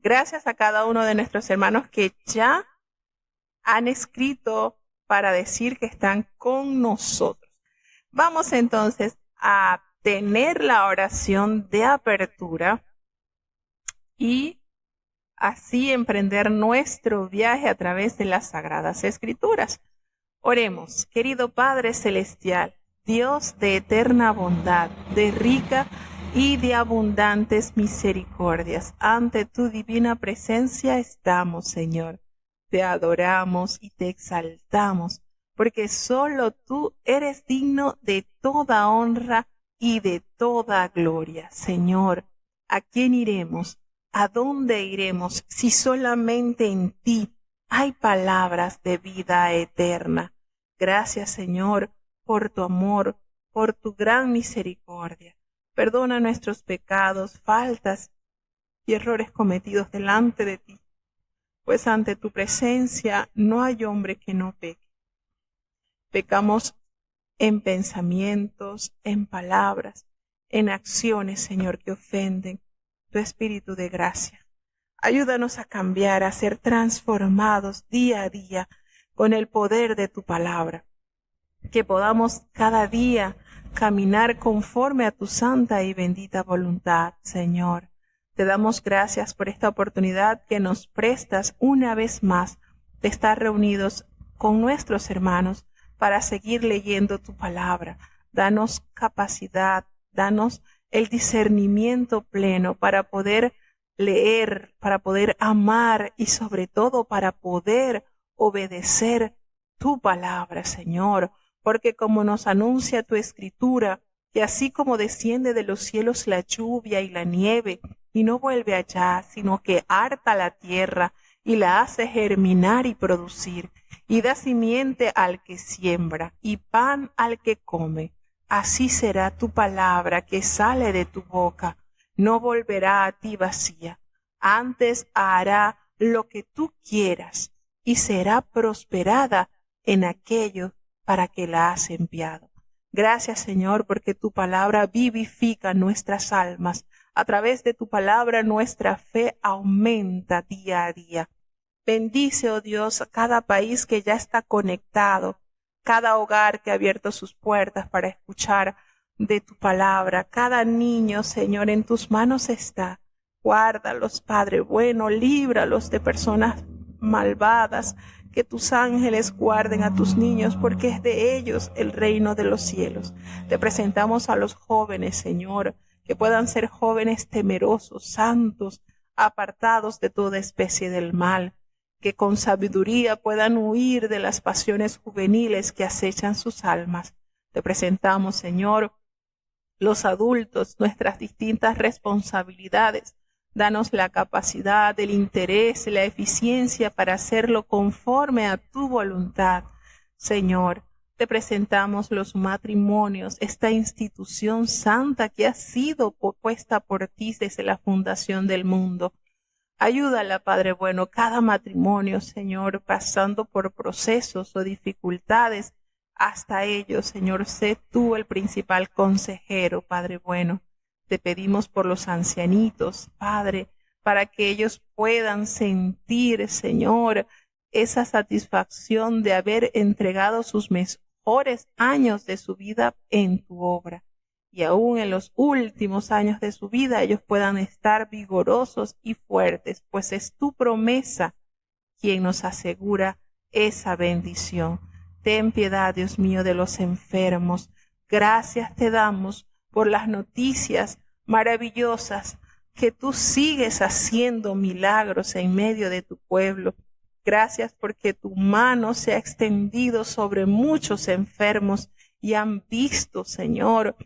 Gracias a cada uno de nuestros hermanos que ya han escrito para decir que están con nosotros. Vamos entonces a tener la oración de apertura y así emprender nuestro viaje a través de las Sagradas Escrituras. Oremos, querido Padre Celestial, Dios de eterna bondad, de rica y de abundantes misericordias. Ante tu divina presencia estamos, Señor. Te adoramos y te exaltamos, porque solo tú eres digno de toda honra y de toda gloria. Señor, ¿a quién iremos? ¿A dónde iremos si solamente en ti hay palabras de vida eterna? Gracias, Señor, por tu amor, por tu gran misericordia. Perdona nuestros pecados, faltas y errores cometidos delante de ti, pues ante tu presencia no hay hombre que no peque. Pecamos en pensamientos, en palabras, en acciones, Señor, que ofenden tu espíritu de gracia. Ayúdanos a cambiar, a ser transformados día a día con el poder de tu palabra. Que podamos cada día caminar conforme a tu santa y bendita voluntad, Señor. Te damos gracias por esta oportunidad que nos prestas una vez más de estar reunidos con nuestros hermanos para seguir leyendo tu palabra. Danos capacidad, danos el discernimiento pleno para poder leer, para poder amar y sobre todo para poder obedecer tu palabra, Señor. Porque como nos anuncia tu escritura, que así como desciende de los cielos la lluvia y la nieve, y no vuelve allá, sino que harta la tierra y la hace germinar y producir, y da simiente al que siembra, y pan al que come, así será tu palabra que sale de tu boca. No volverá a ti vacía, antes hará lo que tú quieras, y será prosperada en aquello para que la has enviado. Gracias, Señor, porque tu palabra vivifica nuestras almas. A través de tu palabra nuestra fe aumenta día a día. Bendice, oh Dios, a cada país que ya está conectado, cada hogar que ha abierto sus puertas para escuchar de tu palabra. Cada niño, Señor, en tus manos está. Guárdalos, Padre bueno, líbralos de personas malvadas. Que tus ángeles guarden a tus niños, porque es de ellos el reino de los cielos. Te presentamos a los jóvenes, Señor, que puedan ser jóvenes temerosos, santos, apartados de toda especie del mal, que con sabiduría puedan huir de las pasiones juveniles que acechan sus almas. Te presentamos, Señor, los adultos, nuestras distintas responsabilidades. Danos la capacidad, el interés, la eficiencia para hacerlo conforme a tu voluntad. Señor, te presentamos los matrimonios, esta institución santa que ha sido puesta por ti desde la fundación del mundo. Ayúdala, Padre bueno, cada matrimonio, Señor, pasando por procesos o dificultades, hasta ellos, Señor, sé tú el principal consejero, Padre bueno. Te pedimos por los ancianitos, Padre, para que ellos puedan sentir, Señor, esa satisfacción de haber entregado sus mejores años de su vida en tu obra. Y aún en los últimos años de su vida ellos puedan estar vigorosos y fuertes, pues es tu promesa quien nos asegura esa bendición. Ten piedad, Dios mío, de los enfermos. Gracias te damos por las noticias maravillosas que tú sigues haciendo milagros en medio de tu pueblo. Gracias porque tu mano se ha extendido sobre muchos enfermos y han visto, Señor,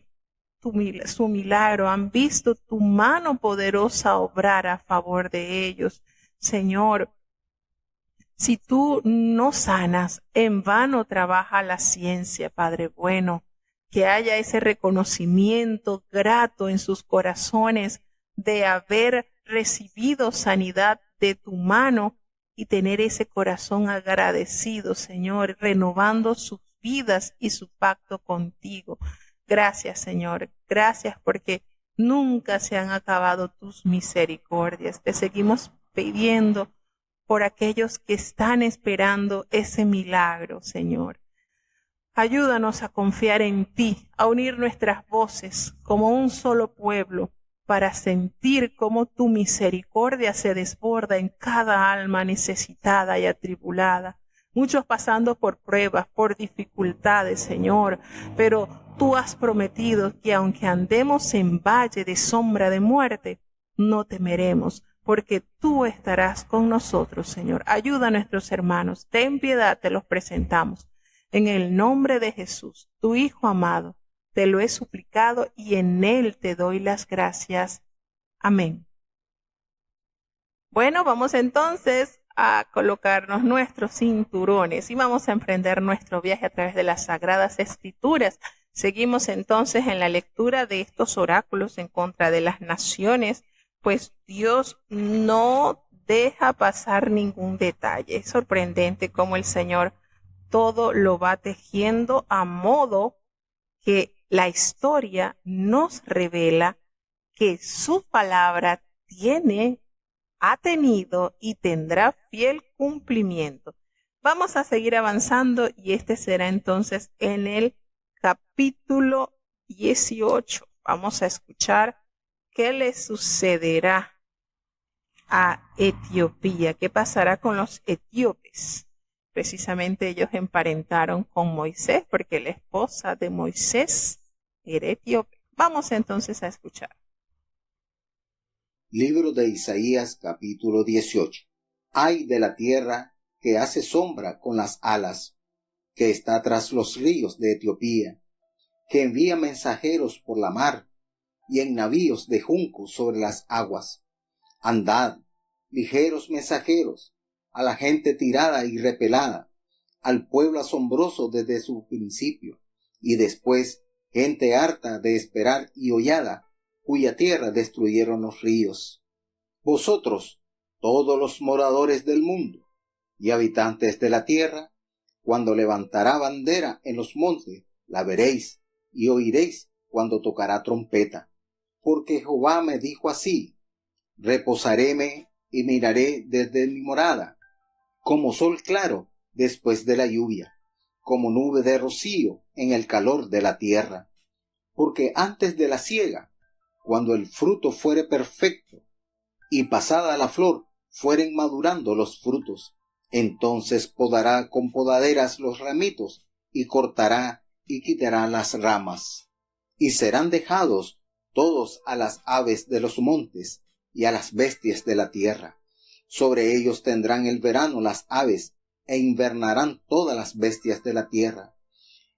su milagro, han visto tu mano poderosa obrar a favor de ellos. Señor, si tú no sanas, en vano trabaja la ciencia, Padre bueno. Que haya ese reconocimiento grato en sus corazones de haber recibido sanidad de tu mano y tener ese corazón agradecido, Señor, renovando sus vidas y su pacto contigo. Gracias, Señor, gracias porque nunca se han acabado tus misericordias. Te seguimos pidiendo por aquellos que están esperando ese milagro, Señor. Ayúdanos a confiar en ti, a unir nuestras voces como un solo pueblo para sentir cómo tu misericordia se desborda en cada alma necesitada y atribulada. Muchos pasando por pruebas, por dificultades, Señor, pero tú has prometido que aunque andemos en valle de sombra de muerte, no temeremos, porque tú estarás con nosotros, Señor. Ayuda a nuestros hermanos, ten piedad, te los presentamos. En el nombre de Jesús, tu Hijo amado, te lo he suplicado y en él te doy las gracias. Amén. Bueno, vamos entonces a colocarnos nuestros cinturones y vamos a emprender nuestro viaje a través de las Sagradas Escrituras. Seguimos entonces en la lectura de estos oráculos en contra de las naciones, pues Dios no deja pasar ningún detalle. Es sorprendente cómo el Señor todo lo va tejiendo a modo que la historia nos revela que su palabra ha tenido y tendrá fiel cumplimiento. Vamos a seguir avanzando y este será entonces en el capítulo 18. Vamos a escuchar qué le sucederá a Etiopía, qué pasará con los etíopes. Precisamente ellos emparentaron con Moisés porque la esposa de Moisés era etíope. Vamos entonces a escuchar. Libro de Isaías, capítulo 18. Ay de la tierra que hace sombra con las alas, que está tras los ríos de Etiopía, que envía mensajeros por la mar y en navíos de junco sobre las aguas. Andad, ligeros mensajeros, a la gente tirada y repelada, al pueblo asombroso desde su principio, y después gente harta de esperar y hollada, cuya tierra destruyeron los ríos. Vosotros, todos los moradores del mundo y habitantes de la tierra, cuando levantará bandera en los montes, la veréis y oiréis cuando tocará trompeta. Porque Jehová me dijo así: reposaréme y miraré desde mi morada, como sol claro después de la lluvia, como nube de rocío en el calor de la tierra. Porque antes de la siega, cuando el fruto fuere perfecto, y pasada la flor fueren madurando los frutos, entonces podará con podaderas los ramitos, y cortará y quitará las ramas. Y serán dejados todos a las aves de los montes, y a las bestias de la tierra. Sobre ellos tendrán el verano las aves, e invernarán todas las bestias de la tierra.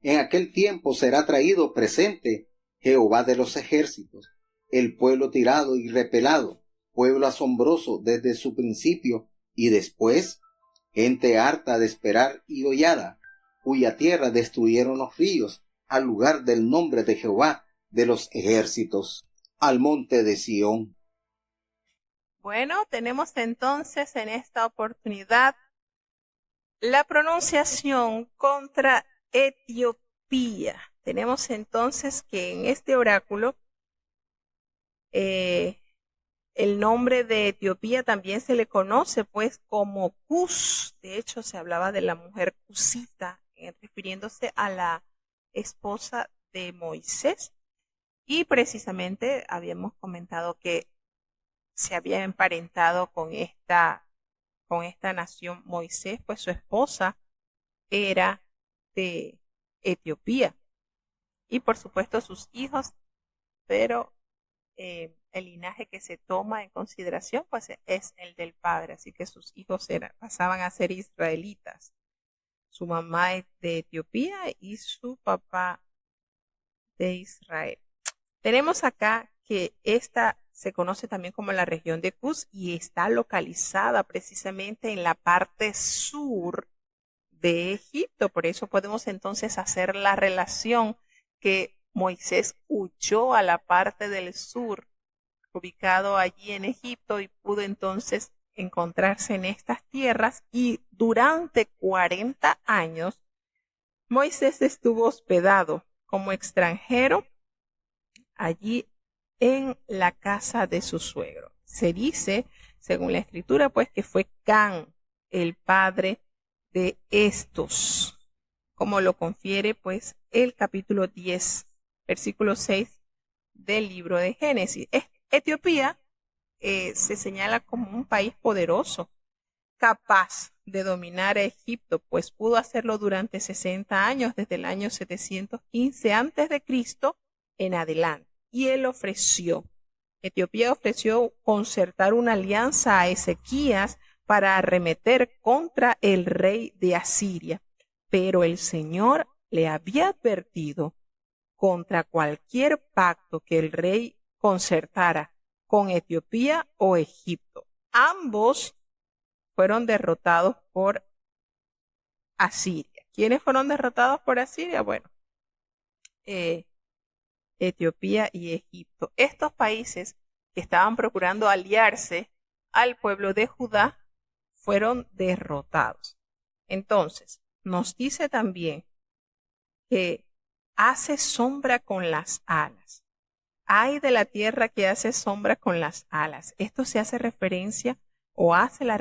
En aquel tiempo será traído presente Jehová de los ejércitos, el pueblo tirado y repelado, pueblo asombroso desde su principio, y después gente harta de esperar y hollada, cuya tierra destruyeron los ríos, al lugar del nombre de Jehová de los ejércitos, al monte de Sión. Bueno, tenemos entonces en esta oportunidad la pronunciación contra Etiopía. Tenemos entonces que en este oráculo el nombre de Etiopía también se le conoce pues como Cus. De hecho, se hablaba de la mujer cusita, refiriéndose a la esposa de Moisés. Y precisamente habíamos comentado que se había emparentado con esta nación Moisés, pues su esposa era de Etiopía. Y por supuesto sus hijos, pero el linaje que se toma en consideración pues es el del padre, así que sus hijos pasaban a ser israelitas. Su mamá es de Etiopía y su papá de Israel. Tenemos acá que esta se conoce también como la región de Cus y está localizada precisamente en la parte sur de Egipto. Por eso podemos entonces hacer la relación que Moisés huyó a la parte del sur, ubicado allí en Egipto, y pudo entonces encontrarse en estas tierras, y durante 40 años Moisés estuvo hospedado como extranjero allí en la casa de su suegro. Se dice según la escritura, pues que fue Can, el padre de estos, como lo confiere pues el capítulo 10, versículo 6 del libro de Génesis. Etiopía se señala como un país poderoso, capaz de dominar a Egipto, pues pudo hacerlo durante 60 años, desde el año 715 a.C. en adelante. Y Etiopía ofreció concertar una alianza a Ezequías para arremeter contra el rey de Asiria. Pero el Señor le había advertido contra cualquier pacto que el rey concertara con Etiopía o Egipto. Ambos fueron derrotados por Asiria. ¿Quiénes fueron derrotados por Asiria? Bueno, Etiopía y Egipto. Estos países que estaban procurando aliarse al pueblo de Judá fueron derrotados. Entonces, nos dice también que hace sombra con las alas. Ay de la tierra que hace sombra con las alas. Esto se hace referencia o hace la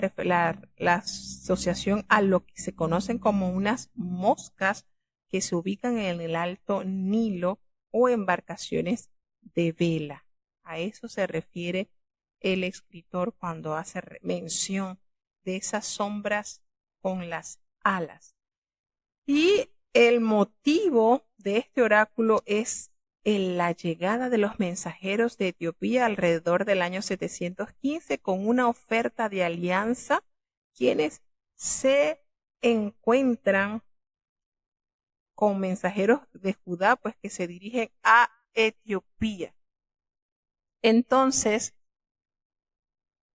asociación a lo que se conocen como unas moscas que se ubican en el Alto Nilo o embarcaciones de vela. A eso se refiere el escritor cuando hace mención de esas sombras con las alas. Y el motivo de este oráculo es la llegada de los mensajeros de Etiopía alrededor del año 715 con una oferta de alianza, quienes se encuentran con mensajeros de Judá, pues que se dirigen a Etiopía. Entonces,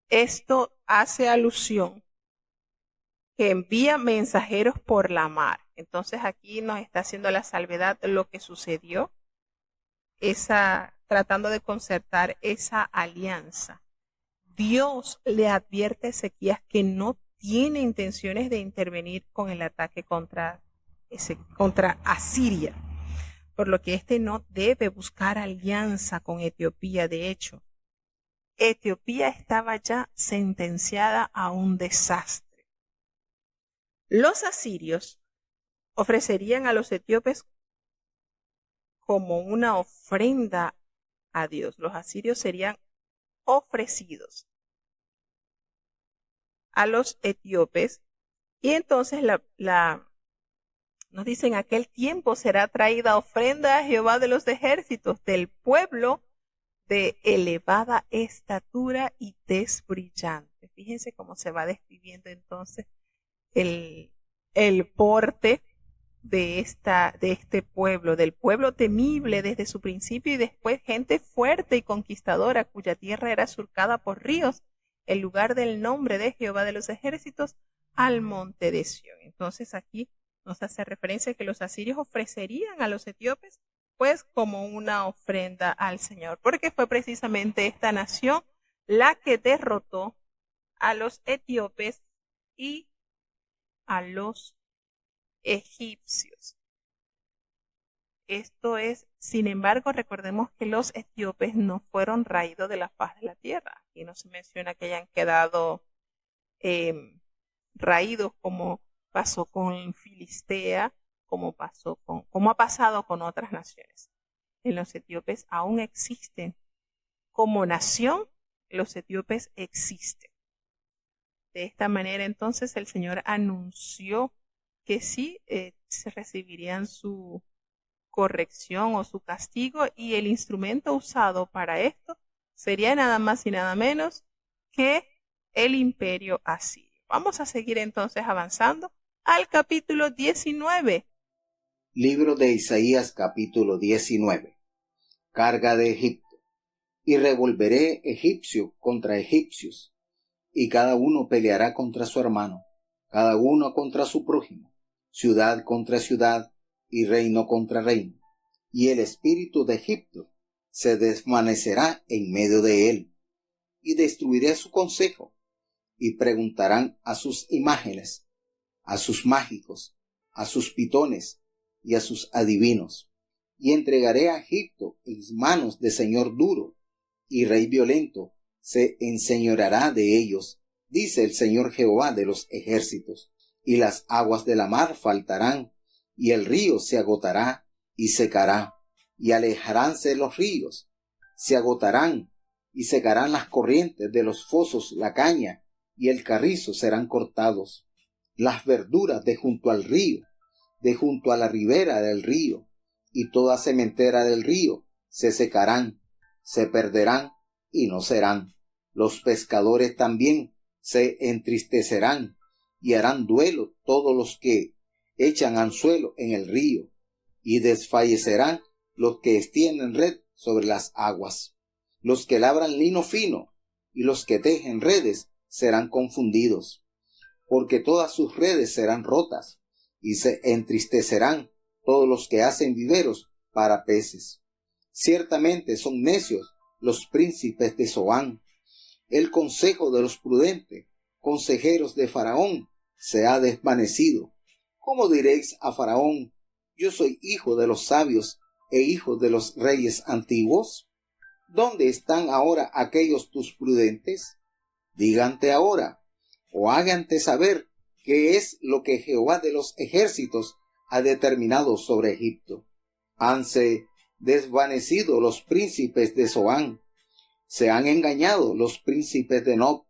esto hace alusión que envía mensajeros por la mar. Entonces aquí nos está haciendo la salvedad lo que sucedió, tratando de concertar esa alianza. Dios le advierte a Ezequías que no tiene intenciones de intervenir con el ataque contra Asiria, por lo que éste no debe buscar alianza con Etiopía. De hecho, Etiopía estaba ya sentenciada a un desastre. Los asirios ofrecerían a los etíopes como una ofrenda a Dios. Los asirios serían ofrecidos a los etíopes y entonces nos dicen, aquel tiempo será traída ofrenda a Jehová de los ejércitos del pueblo de elevada estatura y tez brillante. Fíjense cómo se va describiendo entonces el porte de este pueblo, del pueblo temible desde su principio y después gente fuerte y conquistadora cuya tierra era surcada por ríos, el lugar del nombre de Jehová de los ejércitos al monte de Sión. Entonces aquí nos hace referencia a que los asirios ofrecerían a los etíopes pues como una ofrenda al Señor, porque fue precisamente esta nación la que derrotó a los etíopes y a los egipcios. Esto es, sin embargo, recordemos que los etíopes no fueron raídos de la faz de la tierra. Y no se menciona que hayan quedado raídos como pasó con Filistea, como ha pasado con otras naciones. En los etíopes aún existen. Como nación, los etíopes existen. De esta manera, entonces, el Señor anunció que sí se recibirían su corrección o su castigo, y el instrumento usado para esto sería nada más y nada menos que el imperio asirio. Vamos a seguir entonces avanzando al capítulo 19. Libro de Isaías, capítulo 19. Carga de Egipto. Y revolveré egipcio contra egipcios, y cada uno peleará contra su hermano, cada uno contra su prójimo, ciudad contra ciudad, y reino contra reino. Y el espíritu de Egipto se desvanecerá en medio de él, y destruiré su consejo, y preguntarán a sus imágenes, a sus mágicos, a sus pitones y a sus adivinos, y entregaré a Egipto en manos de señor duro y rey violento, se enseñoreará de ellos, dice el Señor Jehová de los ejércitos. Y las aguas de la mar faltarán, y el río se agotará y secará, y alejaránse los ríos, se agotarán y secarán las corrientes de los fosos, la caña y el carrizo serán cortados. Las verduras de junto al río, de junto a la ribera del río, y toda sementera del río se secarán, se perderán y no serán. Los pescadores también se entristecerán y harán duelo todos los que echan anzuelo en el río, y desfallecerán los que extienden red sobre las aguas. Los que labran lino fino y los que tejen redes serán confundidos, porque todas sus redes serán rotas, y se entristecerán todos los que hacen viveros para peces. Ciertamente son necios los príncipes de Zoán. El consejo de los prudentes, consejeros de Faraón, se ha desvanecido. ¿Cómo diréis a Faraón: yo soy hijo de los sabios e hijo de los reyes antiguos? ¿Dónde están ahora aquellos tus prudentes? Dígante ahora, o hágante saber qué es lo que Jehová de los ejércitos ha determinado sobre Egipto. Hanse desvanecido los príncipes de Zoán, se han engañado los príncipes de Nob,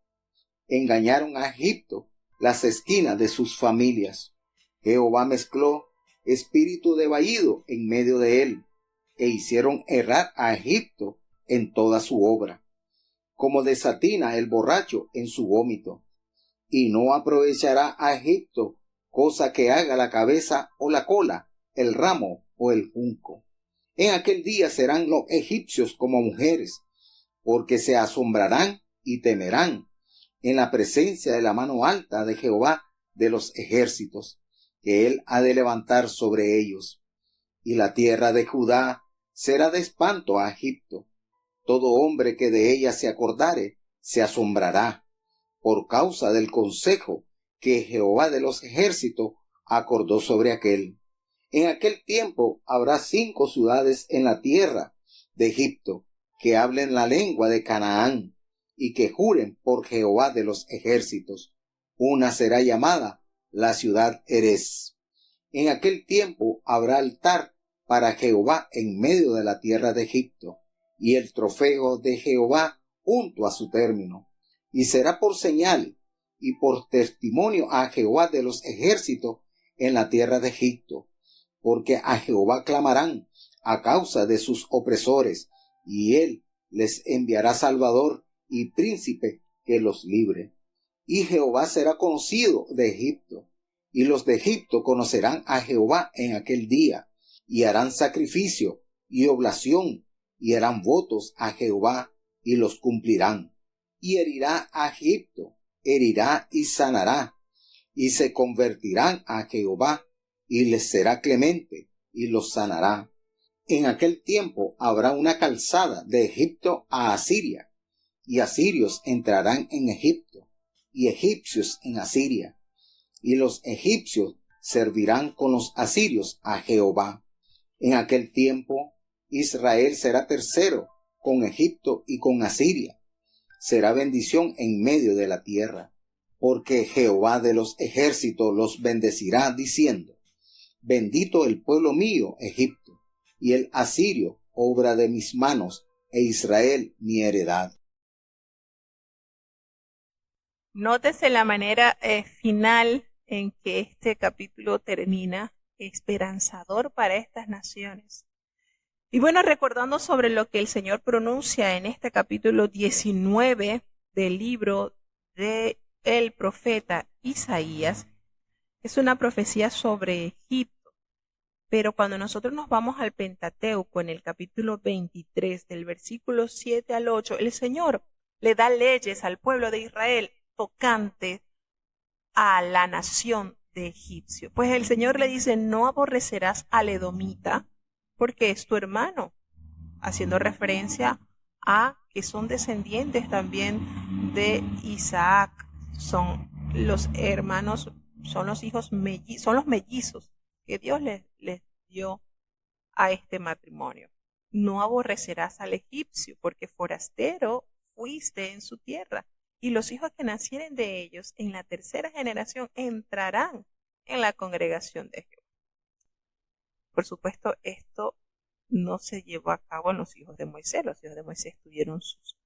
engañaron a Egipto las esquinas de sus familias. Jehová mezcló espíritu de vaído en medio de él, e hicieron errar a Egipto en toda su obra, como desatina el borracho en su vómito. Y no aprovechará a Egipto cosa que haga la cabeza o la cola, el ramo o el junco. En aquel día serán los egipcios como mujeres, porque se asombrarán y temerán en la presencia de la mano alta de Jehová de los ejércitos, que él ha de levantar sobre ellos. Y la tierra de Judá será de espanto a Egipto. Todo hombre que de ella se acordare se asombrará, por causa del consejo que Jehová de los ejércitos acordó sobre aquel. En aquel tiempo habrá 5 ciudades en la tierra de Egipto que hablen la lengua de Canaán y que juren por Jehová de los ejércitos. Una será llamada la ciudad Erez. En aquel tiempo habrá altar para Jehová en medio de la tierra de Egipto, y el trofeo de Jehová junto a su término. Y será por señal y por testimonio a Jehová de los ejércitos en la tierra de Egipto, porque a Jehová clamarán a causa de sus opresores, y él les enviará salvador y príncipe que los libre. Y Jehová será conocido de Egipto, y los de Egipto conocerán a Jehová en aquel día, y harán sacrificio y oblación, y harán votos a Jehová, y los cumplirán. Y herirá a Egipto, herirá y sanará, y se convertirán a Jehová, y les será clemente, y los sanará. En aquel tiempo habrá una calzada de Egipto a Asiria, y asirios entrarán en Egipto, y egipcios en Asiria, y los egipcios servirán con los asirios a Jehová. En aquel tiempo Israel será tercero con Egipto y con Asiria. Será bendición en medio de la tierra, porque Jehová de los ejércitos los bendecirá, diciendo: bendito el pueblo mío, Egipto, y el asirio, obra de mis manos, e Israel, mi heredad. Nótese la manera final en que este capítulo termina, esperanzador para estas naciones. Y bueno, recordando sobre lo que el Señor pronuncia en este capítulo 19 del libro de el profeta Isaías, es una profecía sobre Egipto. Pero cuando nosotros nos vamos al Pentateuco, en el capítulo 23, del versículo 7 al 8, el Señor le da leyes al pueblo de Israel tocante a la nación de Egipcio. Pues el Señor le dice: no aborrecerás al edomita, porque es tu hermano, haciendo referencia a que son descendientes también de Isaac, son los hermanos, son los hijos son los mellizos que Dios les dio a este matrimonio. No aborrecerás al egipcio, porque forastero fuiste en su tierra, y los hijos que nacieren de ellos en la tercera generación entrarán en la congregación de Jehová. Por supuesto, esto no se llevó a cabo en los hijos de Moisés. Los hijos de Moisés tuvieron sus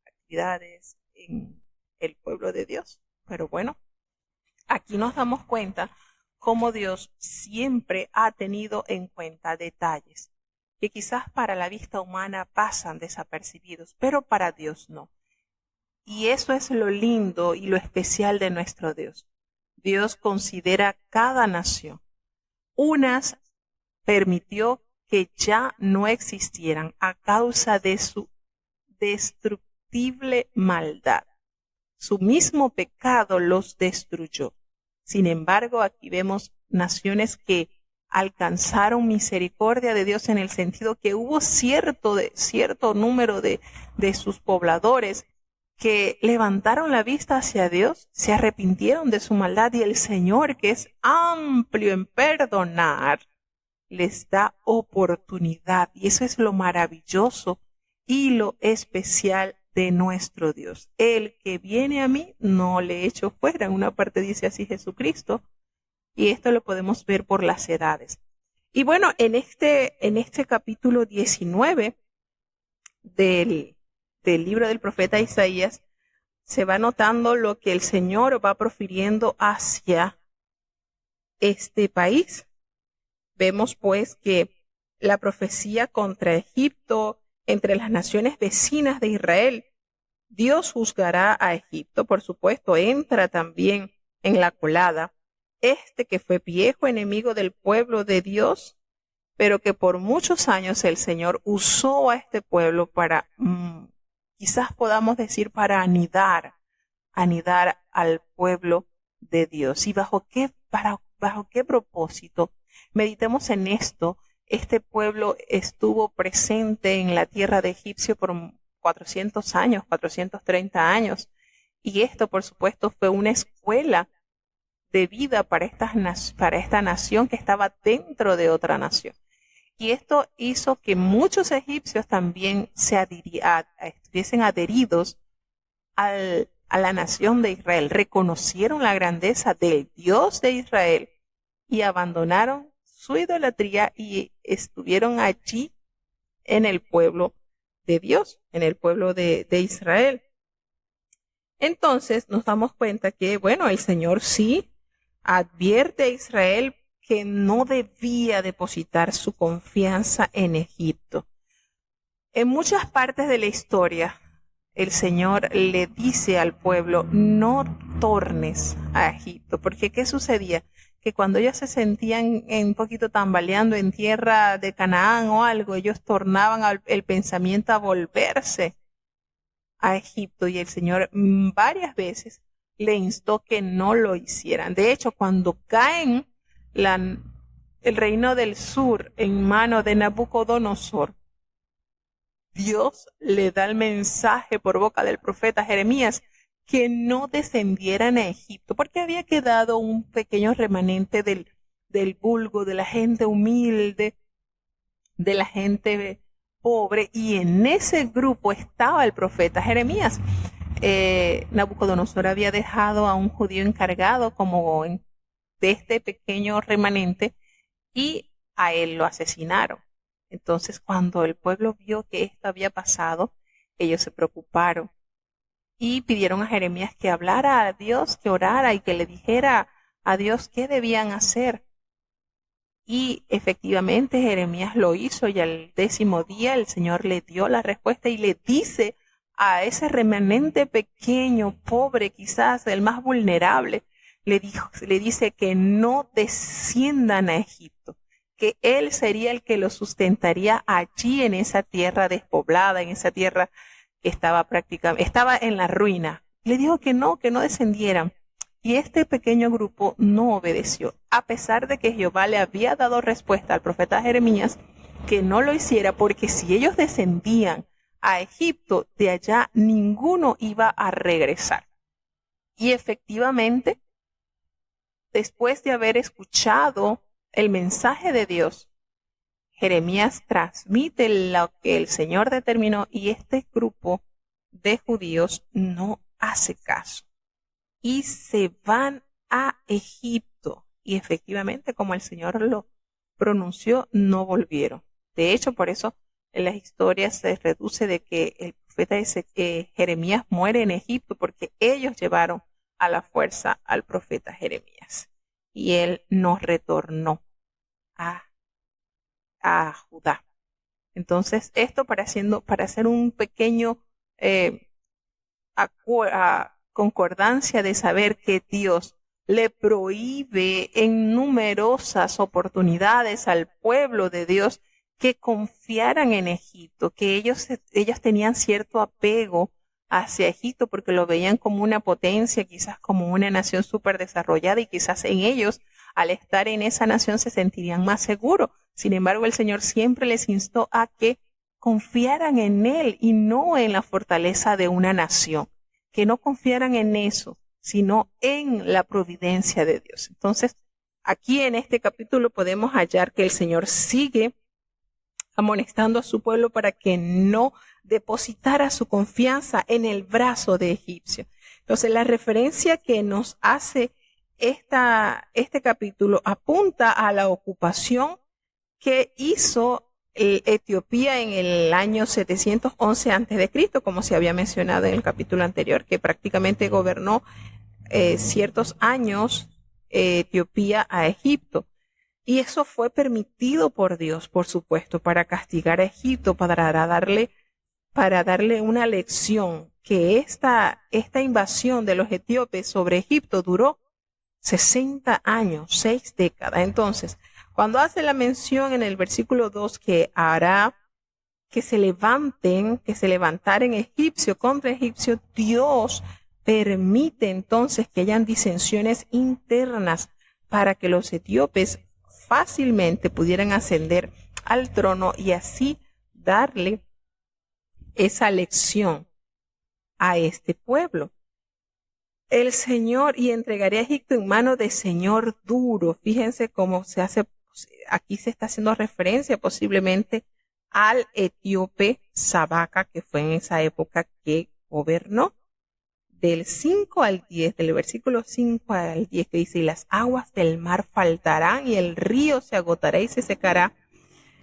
actividades en el pueblo de Dios. Pero bueno, aquí nos damos cuenta cómo Dios siempre ha tenido en cuenta detalles que quizás para la vista humana pasan desapercibidos, pero para Dios no. Y eso es lo lindo y lo especial de nuestro Dios. Dios considera cada nación. Unas permitió que ya no existieran a causa de su destructible maldad. Su mismo pecado los destruyó. Sin embargo, aquí vemos naciones que alcanzaron misericordia de Dios en el sentido que hubo cierto número de sus pobladores que levantaron la vista hacia Dios, se arrepintieron de su maldad, y el Señor, que es amplio en perdonar, les da oportunidad. Y eso es lo maravilloso y lo especial de nuestro Dios. El que viene a mí no le echo fuera. En una parte dice así Jesucristo, y esto lo podemos ver por las edades. Y bueno, en este capítulo 19 del libro del profeta Isaías, se va notando lo que el Señor va profiriendo hacia este país. Vemos pues que la profecía contra Egipto, entre las naciones vecinas de Israel, Dios juzgará a Egipto, por supuesto, entra también en la colada que fue viejo enemigo del pueblo de Dios, pero que por muchos años el Señor usó a este pueblo para, quizás podamos decir, para anidar al pueblo de Dios. ¿Y bajo qué propósito? Meditemos en esto. Este pueblo estuvo presente en la tierra de Egipcio por 400 años, 430 años. Y esto, por supuesto, fue una escuela de vida para esta nación que estaba dentro de otra nación. Y esto hizo que muchos egipcios también estuviesen adheridos a la nación de Israel. Reconocieron la grandeza del Dios de Israel y abandonaron su idolatría y estuvieron allí en el pueblo de Dios, en el pueblo de Israel. Entonces nos damos cuenta que, bueno, el Señor sí advierte a Israel que no debía depositar su confianza en Egipto. En muchas partes de la historia, el Señor le dice al pueblo, no tornes a Egipto, porque ¿qué sucedía? Que cuando ellos se sentían un poquito tambaleando en tierra de Canaán o algo, ellos tornaban el pensamiento a volverse a Egipto, y el Señor varias veces le instó que no lo hicieran. De hecho, cuando caen el reino del sur en manos de Nabucodonosor, Dios le da el mensaje por boca del profeta Jeremías que no descendieran a Egipto, porque había quedado un pequeño remanente del vulgo, de la gente humilde, de la gente pobre, y en ese grupo estaba el profeta Jeremías. Nabucodonosor había dejado a un judío encargado de este pequeño remanente, y a él lo asesinaron. Entonces, cuando el pueblo vio que esto había pasado, ellos se preocuparon y pidieron a Jeremías que hablara a Dios, que orara y que le dijera a Dios qué debían hacer. Y efectivamente Jeremías lo hizo, y al 10º día el Señor le dio la respuesta y le dice a ese remanente pequeño, pobre, quizás el más vulnerable, le dice que no desciendan a Egipto, que él sería el que los sustentaría allí en esa tierra despoblada, en esa tierra que estaba en la ruina. Le dijo que no descendieran. Y este pequeño grupo no obedeció, a pesar de que Jehová le había dado respuesta al profeta Jeremías que no lo hiciera, porque si ellos descendían a Egipto, de allá ninguno iba a regresar. Y efectivamente, después de haber escuchado el mensaje de Dios, Jeremías transmite lo que el Señor determinó, y este grupo de judíos no hace caso y se van a Egipto. Y efectivamente, como el Señor lo pronunció, no volvieron. De hecho, por eso en las historias se reduce de que el profeta Jeremías muere en Egipto, porque ellos llevaron a la fuerza al profeta Jeremías y él no retornó a Judá. Entonces, esto para hacer un pequeño concordancia de saber que Dios le prohíbe en numerosas oportunidades al pueblo de Dios que confiaran en Egipto, que ellos tenían cierto apego hacia Egipto porque lo veían como una potencia, quizás como una nación súper desarrollada, y quizás en ellos, al estar en esa nación, se sentirían más seguros. Sin embargo, el Señor siempre les instó a que confiaran en Él y no en la fortaleza de una nación, que no confiaran en eso, sino en la providencia de Dios. Entonces, aquí en este capítulo podemos hallar que el Señor sigue amonestando a su pueblo para que no depositara su confianza en el brazo de egipcio. Entonces, la referencia que nos hace este capítulo apunta a la ocupación que hizo Etiopía en el año 711 a.C., como se había mencionado en el capítulo anterior, que prácticamente gobernó ciertos años Etiopía a Egipto. Y eso fue permitido por Dios, por supuesto, para castigar a Egipto, para darle una lección, que esta invasión de los etíopes sobre Egipto duró 60 años, 6 décadas. Entonces, cuando hace la mención en el versículo 2 que hará que se levantaren egipcio contra egipcio, Dios permite entonces que hayan disensiones internas para que los etíopes fácilmente pudieran ascender al trono y así darle esa lección a este pueblo. El Señor, y entregaré a Egipto en mano de señor duro. Fíjense cómo se hace, aquí se está haciendo referencia posiblemente al etíope Sabaca, que fue en esa época que gobernó. Del 5 al 10, del versículo 5 al 10, que dice: y las aguas del mar faltarán y el río se agotará y se secará.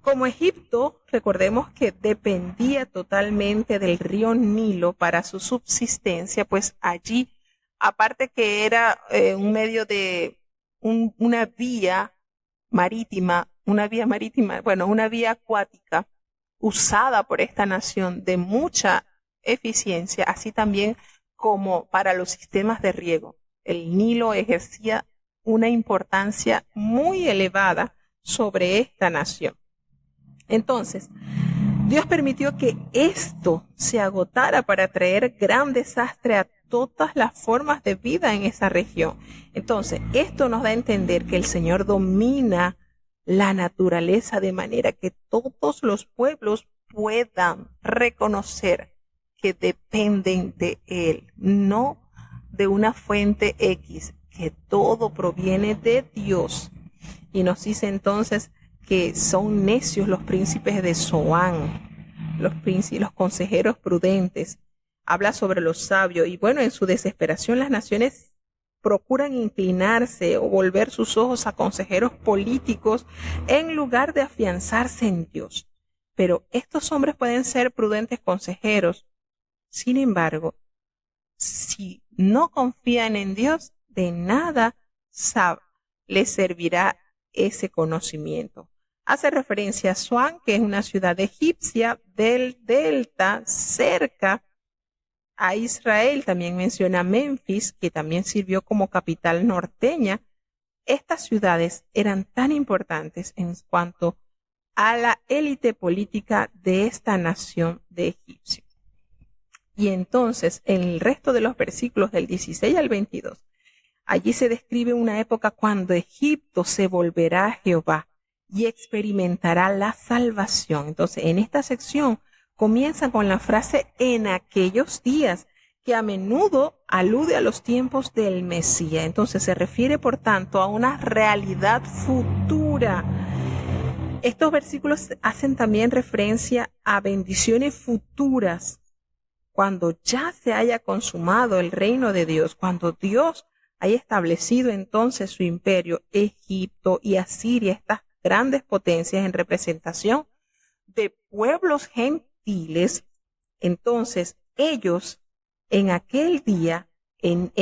Como Egipto, recordemos que dependía totalmente del río Nilo para su subsistencia, pues allí, aparte que era un medio de una vía marítima, una vía acuática usada por esta nación de mucha eficiencia, así también como para los sistemas de riego. El Nilo ejercía una importancia muy elevada sobre esta nación. Entonces, Dios permitió que esto se agotara para traer gran desastre a todas las formas de vida en esa región. Entonces, esto nos da a entender que el Señor domina la naturaleza de manera que todos los pueblos puedan reconocer que dependen de Él, no de una fuente X, que todo proviene de Dios. Y nos dice entonces que son necios los príncipes de Zoán, los consejeros prudentes. Habla sobre los sabios y bueno, en su desesperación las naciones procuran inclinarse o volver sus ojos a consejeros políticos en lugar de afianzarse en Dios. Pero estos hombres pueden ser prudentes consejeros. Sin embargo, si no confían en Dios, de nada les servirá ese conocimiento. Hace referencia a Zoán, que es una ciudad egipcia del delta, cerca a Israel. También menciona Memphis, que también sirvió como capital norteña. Estas ciudades eran tan importantes en cuanto a la élite política de esta nación de egipcios. Y entonces, en el resto de los versículos del 16 al 22, allí se describe una época cuando Egipto se volverá a Jehová y experimentará la salvación. Entonces, en esta sección comienza con la frase en aquellos días, que a menudo alude a los tiempos del Mesías. Entonces, se refiere, por tanto, a una realidad futura. Estos versículos hacen también referencia a bendiciones futuras cuando ya se haya consumado el reino de Dios, cuando Dios haya establecido entonces su imperio, Egipto y Asiria, estas grandes potencias en representación de pueblos gentiles, entonces ellos en aquel día, en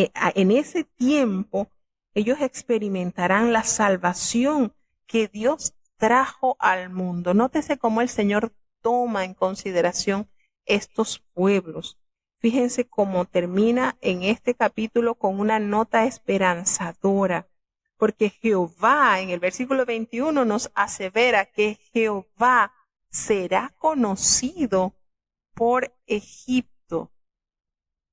ese tiempo, ellos experimentarán la salvación que Dios trajo al mundo. Nótese cómo el Señor toma en consideración estos pueblos. Fíjense cómo termina en este capítulo con una nota esperanzadora, porque Jehová, en el versículo 21, nos asevera que Jehová será conocido por Egipto.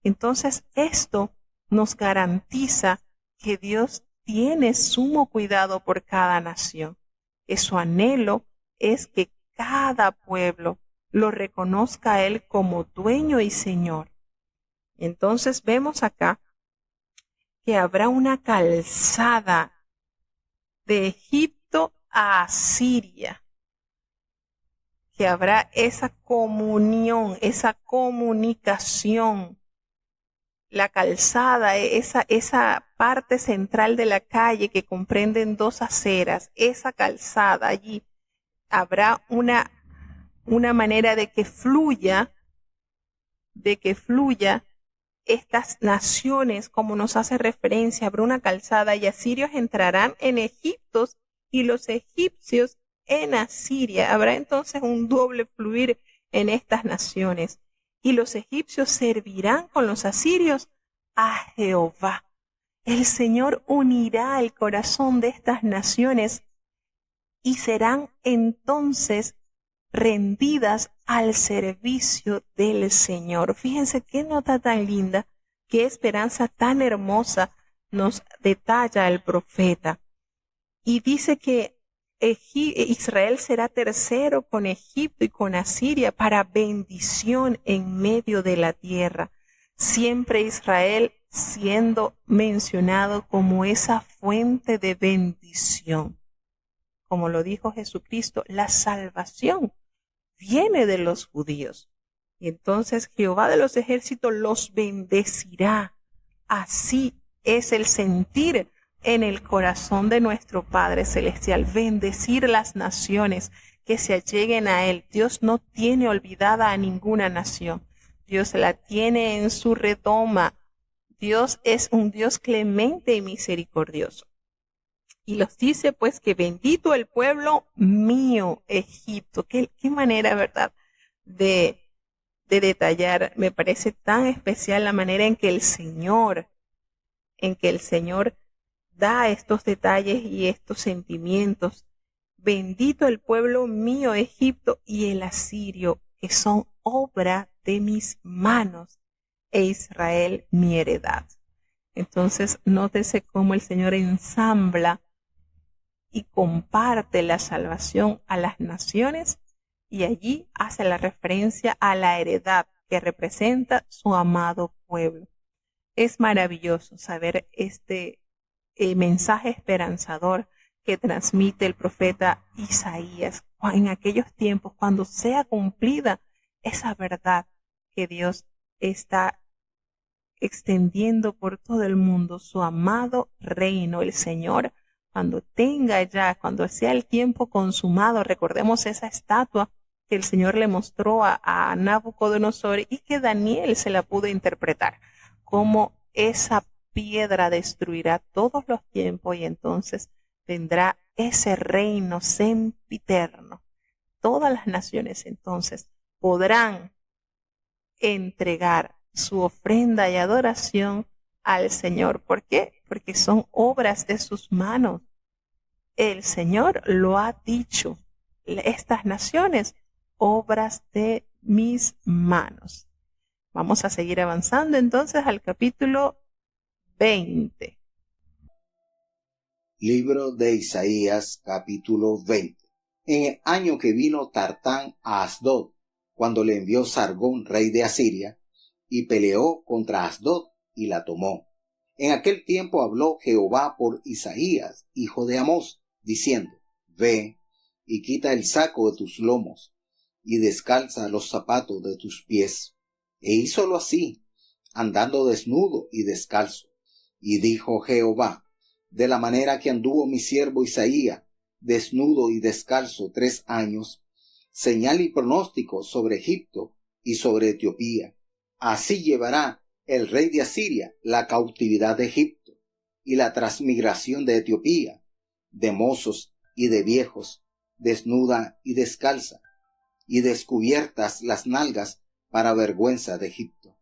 Entonces, esto nos garantiza que Dios tiene sumo cuidado por cada nación, que su anhelo es que cada pueblo lo reconozca a Él como dueño y Señor. Entonces vemos acá que habrá una calzada de Egipto a Asiria, que habrá esa comunión, esa comunicación. La calzada, esa parte central de la calle que comprenden dos aceras, esa calzada allí, habrá una manera de que fluya estas naciones, como nos hace referencia, habrá una calzada y asirios entrarán en Egipto y los egipcios en Asiria. Habrá entonces un doble fluir en estas naciones. Y los egipcios servirán con los asirios a Jehová. El Señor unirá el corazón de estas naciones y serán entonces rendidas al servicio del Señor. Fíjense qué nota tan linda, qué esperanza tan hermosa nos detalla el profeta. Y dice que Israel será tercero con Egipto y con Asiria para bendición en medio de la tierra. Siempre Israel siendo mencionado como esa fuente de bendición. Como lo dijo Jesucristo, la salvación viene de los judíos. Y entonces Jehová de los ejércitos los bendecirá. Así es el sentir en el corazón de nuestro Padre Celestial, bendecir las naciones que se alleguen a Él. Dios no tiene olvidada a ninguna nación. Dios la tiene en su redoma. Dios es un Dios clemente y misericordioso. Y los dice pues que bendito el pueblo mío, Egipto. Qué manera, ¿verdad?, de detallar. Me parece tan especial la manera en que el Señor da estos detalles y estos sentimientos. Bendito el pueblo mío, Egipto, y el asirio, que son obra de mis manos, e Israel mi heredad. Entonces, nótese cómo el Señor ensambla y comparte la salvación a las naciones, y allí hace la referencia a la heredad que representa su amado pueblo. Es maravilloso saber este mensaje esperanzador que transmite el profeta Isaías en aquellos tiempos, cuando sea cumplida esa verdad que Dios está extendiendo por todo el mundo, su amado reino. El Señor, cuando sea el tiempo consumado, recordemos esa estatua que el Señor le mostró a Nabucodonosor y que Daniel se la pudo interpretar como esa piedra destruirá todos los tiempos y entonces vendrá ese reino sempiterno. Todas las naciones entonces podrán entregar su ofrenda y adoración al Señor. ¿Por qué? Porque son obras de sus manos. El Señor lo ha dicho. Estas naciones, obras de mis manos. Vamos a seguir avanzando entonces al capítulo 20. Libro de Isaías, capítulo 20. En el año que vino Tartán a Asdod, cuando le envió Sargón, rey de Asiria, y peleó contra Asdod y la tomó. En aquel tiempo habló Jehová por Isaías, hijo de Amós, diciendo: Ve y quita el saco de tus lomos, y descalza los zapatos de tus pies. E hízolo así, andando desnudo y descalzo. Y dijo Jehová: de la manera que anduvo mi siervo Isaías, desnudo y descalzo 3 años, señal y pronóstico sobre Egipto y sobre Etiopía. Así llevará el rey de Asiria la cautividad de Egipto y la transmigración de Etiopía, de mozos y de viejos, desnuda y descalza, y descubiertas las nalgas para vergüenza de Egipto.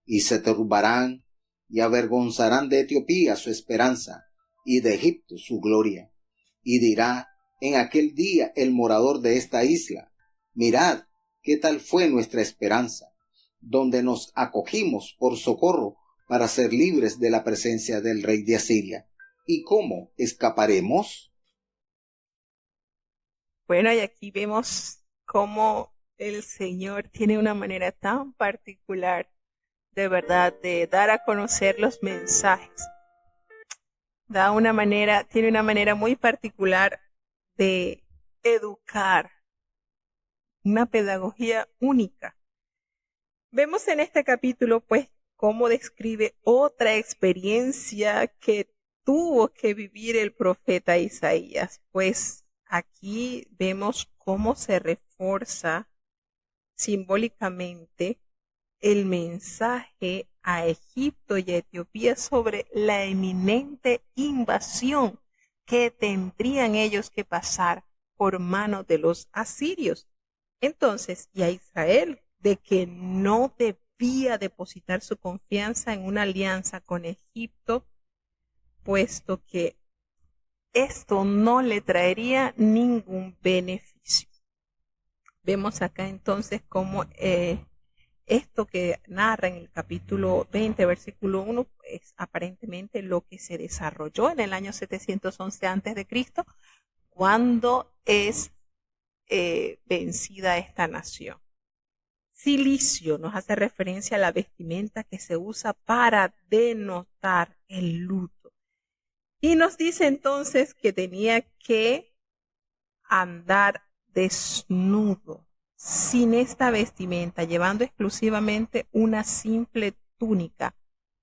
Y se turbarán y avergonzarán de Etiopía su esperanza, y de Egipto su gloria. Y dirá en aquel día el morador de esta isla: mirad qué tal fue nuestra esperanza, donde nos acogimos por socorro para ser libres de la presencia del rey de Asiria. ¿Y cómo escaparemos? Bueno, y aquí vemos cómo el Señor tiene una manera tan particular, de verdad, de dar a conocer los mensajes. Tiene una manera muy particular de educar, una pedagogía única. Vemos en este capítulo, pues, cómo describe otra experiencia que tuvo que vivir el profeta Isaías. Pues aquí vemos cómo se refuerza simbólicamente el mensaje a Egipto y a Etiopía sobre la eminente invasión que tendrían ellos que pasar por mano de los asirios. Entonces, y a Israel, de que no debía depositar su confianza en una alianza con Egipto, puesto que esto no le traería ningún beneficio. Vemos acá entonces cómo esto que narra en el capítulo 20, versículo 1, es aparentemente lo que se desarrolló en el año 711 a.C., cuando es vencida esta nación. Cilicio nos hace referencia a la vestimenta que se usa para denotar el luto. Y nos dice entonces que tenía que andar desnudo, sin esta vestimenta, llevando exclusivamente una simple túnica,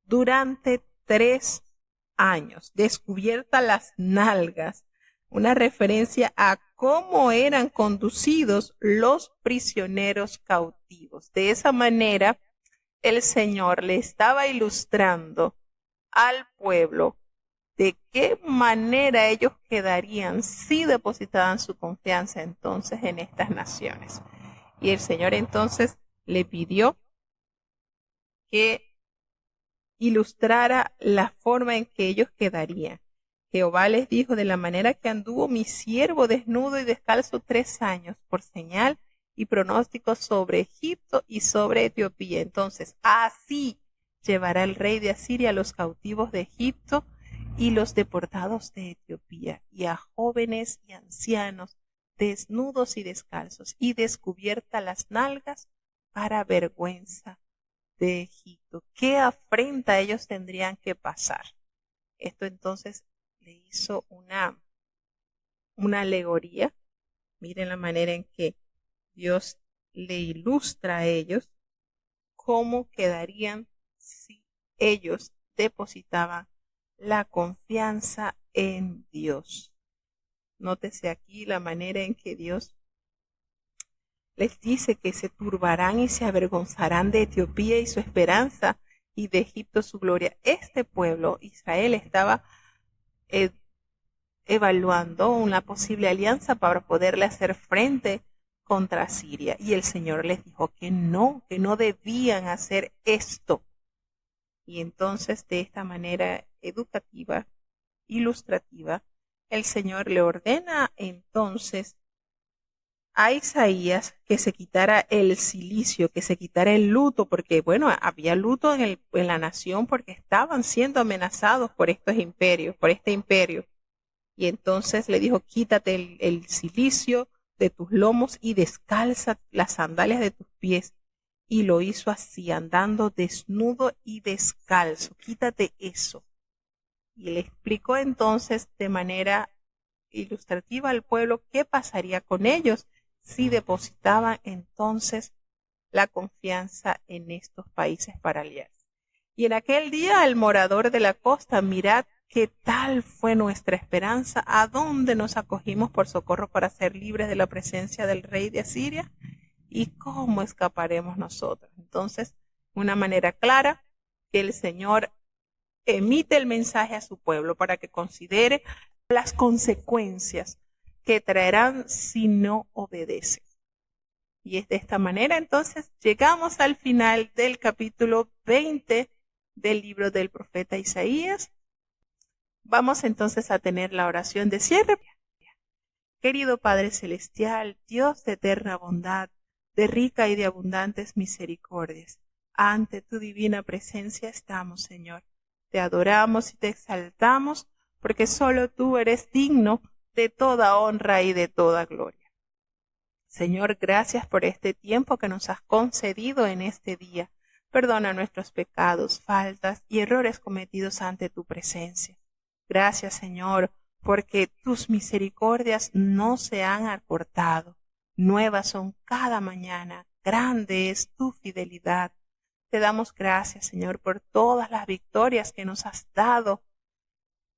durante 3 años, descubiertas las nalgas, una referencia a cómo eran conducidos los prisioneros cautivos. De esa manera, el Señor le estaba ilustrando al pueblo de qué manera ellos quedarían si depositaban su confianza entonces en estas naciones. Y el Señor entonces le pidió que ilustrara la forma en que ellos quedarían. Jehová les dijo: de la manera que anduvo mi siervo desnudo y descalzo 3 años, por señal y pronóstico sobre Egipto y sobre Etiopía. Entonces, así llevará el rey de Asiria a los cautivos de Egipto y los deportados de Etiopía, y a jóvenes y ancianos, desnudos y descalzos, y descubiertas las nalgas, para vergüenza de Egipto. ¿Qué afrenta ellos tendrían que pasar? Esto entonces le hizo una alegoría. Miren la manera en que Dios le ilustra a ellos cómo quedarían si ellos depositaban la confianza en Dios. Nótese aquí la manera en que Dios les dice que se turbarán y se avergonzarán de Etiopía y su esperanza, y de Egipto su gloria. Este pueblo, Israel, estaba evaluando una posible alianza para poderle hacer frente contra Siria. Y el Señor les dijo que no debían hacer esto. Y entonces, de esta manera educativa, ilustrativa, el Señor le ordena entonces a Isaías que se quitara el cilicio, que se quitara el luto, porque bueno, había luto en la nación porque estaban siendo amenazados por estos imperios, por este imperio. Y entonces le dijo: quítate el cilicio de tus lomos y descalza las sandalias de tus pies. Y lo hizo así, andando desnudo y descalzo. Quítate eso. Y le explicó entonces de manera ilustrativa al pueblo qué pasaría con ellos si depositaban entonces la confianza en estos países para aliarse. Y en aquel día el morador de la costa, mirad qué tal fue nuestra esperanza, a dónde nos acogimos por socorro para ser libres de la presencia del rey de Asiria, y cómo escaparemos nosotros. Entonces, una manera clara que el Señor emite el mensaje a su pueblo para que considere las consecuencias que traerán si no obedece. Y es de esta manera, entonces, llegamos al final del capítulo 20 del libro del profeta Isaías. Vamos entonces a tener la oración de cierre. Querido Padre Celestial, Dios de eterna bondad, de rica y de abundantes misericordias, ante tu divina presencia estamos, Señor. Te adoramos y te exaltamos, porque solo tú eres digno de toda honra y de toda gloria. Señor, gracias por este tiempo que nos has concedido en este día. Perdona nuestros pecados, faltas y errores cometidos ante tu presencia. Gracias, Señor, porque tus misericordias no se han acortado. Nuevas son cada mañana, grande es tu fidelidad. Te damos gracias, Señor, por todas las victorias que nos has dado,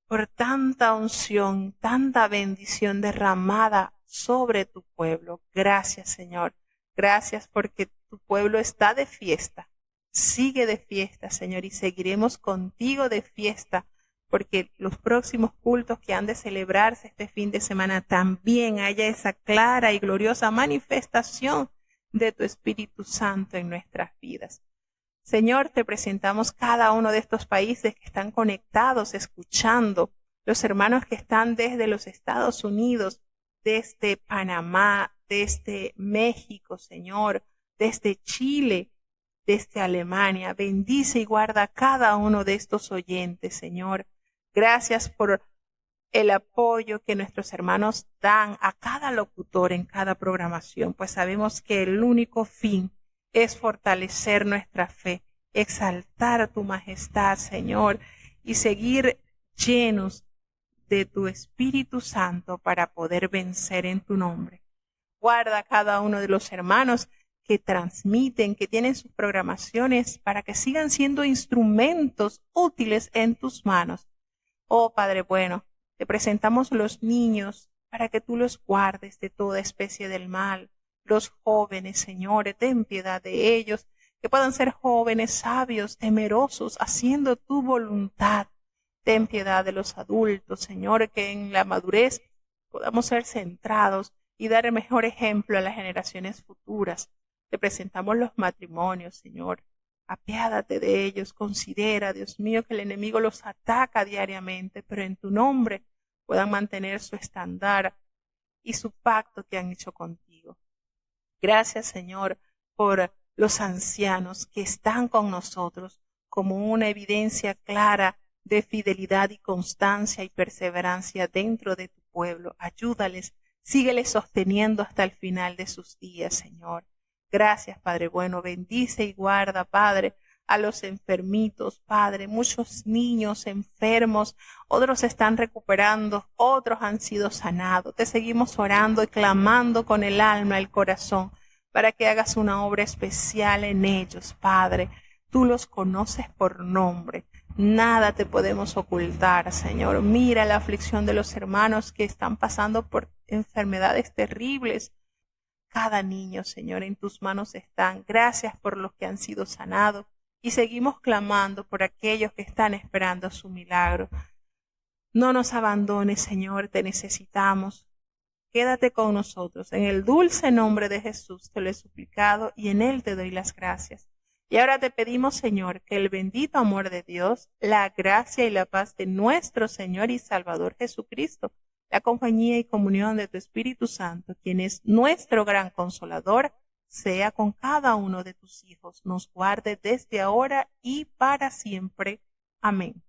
por tanta unción, tanta bendición derramada sobre tu pueblo. Gracias, Señor. Gracias porque tu pueblo está de fiesta. Sigue de fiesta, Señor, y seguiremos contigo de fiesta, porque los próximos cultos que han de celebrarse este fin de semana también haya esa clara y gloriosa manifestación de tu Espíritu Santo en nuestras vidas. Señor, te presentamos cada uno de estos países que están conectados, escuchando, los hermanos que están desde los Estados Unidos, desde Panamá, desde México, Señor, desde Chile, desde Alemania. Bendice y guarda a cada uno de estos oyentes, Señor. Gracias por el apoyo que nuestros hermanos dan a cada locutor en cada programación, pues sabemos que el único fin es fortalecer nuestra fe, exaltar tu majestad, Señor, y seguir llenos de tu Espíritu Santo para poder vencer en tu nombre. Guarda a cada uno de los hermanos que transmiten, que tienen sus programaciones, para que sigan siendo instrumentos útiles en tus manos. Oh Padre bueno, te presentamos los niños para que tú los guardes de toda especie del mal. Los jóvenes, Señor, ten piedad de ellos, que puedan ser jóvenes sabios, temerosos, haciendo tu voluntad. Ten piedad de los adultos, Señor, que en la madurez podamos ser centrados y dar el mejor ejemplo a las generaciones futuras. Te presentamos los matrimonios, Señor. Apiádate de ellos, considera, Dios mío, que el enemigo los ataca diariamente, pero en tu nombre puedan mantener su estándar y su pacto que han hecho contigo. Gracias, Señor, por los ancianos que están con nosotros como una evidencia clara de fidelidad y constancia y perseverancia dentro de tu pueblo. Ayúdales, sígueles sosteniendo hasta el final de sus días, Señor. Gracias, Padre bueno. Bendice y guarda, Padre, a los enfermitos, Padre. Muchos niños enfermos, otros están recuperando, otros han sido sanados. Te seguimos orando y clamando con el alma, el corazón, para que hagas una obra especial en ellos, Padre. Tú los conoces por nombre. Nada te podemos ocultar, Señor. Mira la aflicción de los hermanos que están pasando por enfermedades terribles. Cada niño, Señor, en tus manos están. Gracias por los que han sido sanados y seguimos clamando por aquellos que están esperando su milagro. No nos abandones, Señor, te necesitamos. Quédate con nosotros. En el dulce nombre de Jesús te lo he suplicado y en él te doy las gracias. Y ahora te pedimos, Señor, que el bendito amor de Dios, la gracia y la paz de nuestro Señor y Salvador Jesucristo, la compañía y comunión de tu Espíritu Santo, quien es nuestro gran consolador, sea con cada uno de tus hijos, nos guarde desde ahora y para siempre. Amén.